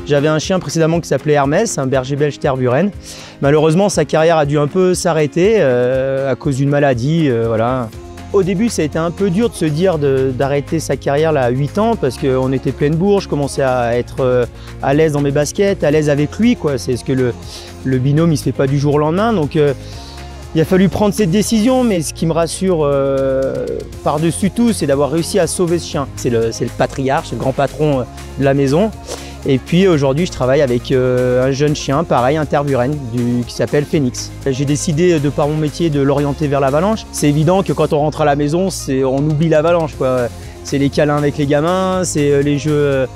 J'avais un chien précédemment qui s'appelait Hermès, un berger belge Tervuren. Malheureusement, sa carrière a dû un peu s'arrêter à cause d'une maladie. Voilà. Au début, ça a été un peu dur de se dire d'arrêter sa carrière là, à 8 ans parce qu'on était pleine bourre, je commençais à être à l'aise dans mes baskets, à l'aise avec lui. C'est ce que le binôme, il se fait pas du jour au lendemain. Donc, il a fallu prendre cette décision, mais ce qui me rassure par-dessus tout, c'est d'avoir réussi à sauver ce chien. C'est le patriarche, le grand patron de la maison. Et puis aujourd'hui, je travaille avec un jeune chien, pareil, un Tervuren, qui s'appelle Phoenix. J'ai décidé, de par mon métier, de l'orienter vers l'avalanche. C'est évident que quand on rentre à la maison, on oublie l'avalanche, quoi. C'est les câlins avec les gamins, c'est les jeux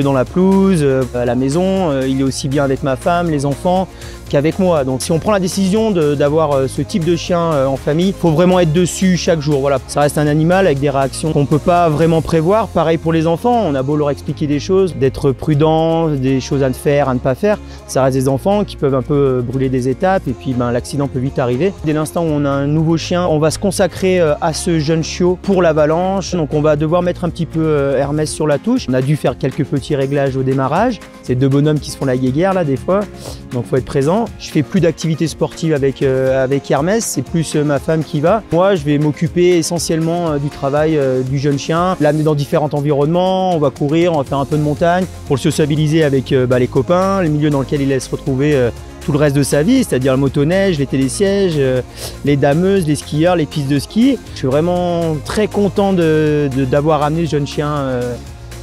dans la pelouse, à la maison. Il est aussi bien avec ma femme, les enfants, qu'avec moi. Donc si on prend la décision d'avoir ce type de chien en famille, il faut vraiment être dessus chaque jour. Voilà. Ça reste un animal avec des réactions qu'on ne peut pas vraiment prévoir. Pareil pour les enfants, on a beau leur expliquer des choses, d'être prudent, des choses à faire, à ne pas faire. Ça reste des enfants qui peuvent un peu brûler des étapes et puis l'accident peut vite arriver. Dès l'instant où on a un nouveau chien, on va se consacrer à ce jeune chiot pour l'avalanche. Donc on va devoir mettre un petit peu Hermès sur la touche. On a dû faire quelques petits réglages au démarrage. C'est deux bonhommes qui se font la guéguerre là des fois, donc faut être présent. Je fais plus d'activités sportives avec Hermès, c'est plus ma femme qui va. Moi je vais m'occuper essentiellement du travail du jeune chien, l'amener dans différents environnements, on va courir, on va faire un peu de montagne pour le sociabiliser avec les copains, le milieu dans lequel il laisse se retrouver tout le reste de sa vie, c'est-à-dire le motoneige, les télésièges, les dameuses, les skieurs, les pistes de ski. Je suis vraiment très content d'avoir amené ce jeune chien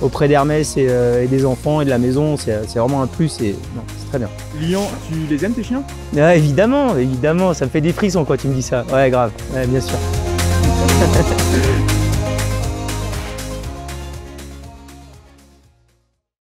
auprès d'Hermès et des enfants et de la maison. C'est vraiment un plus et c'est très bien. Lyon, tu les aimes tes chiens? Ouais, évidemment, ça me fait des frissons quand tu me dis ça. Ouais, grave, ouais, bien sûr.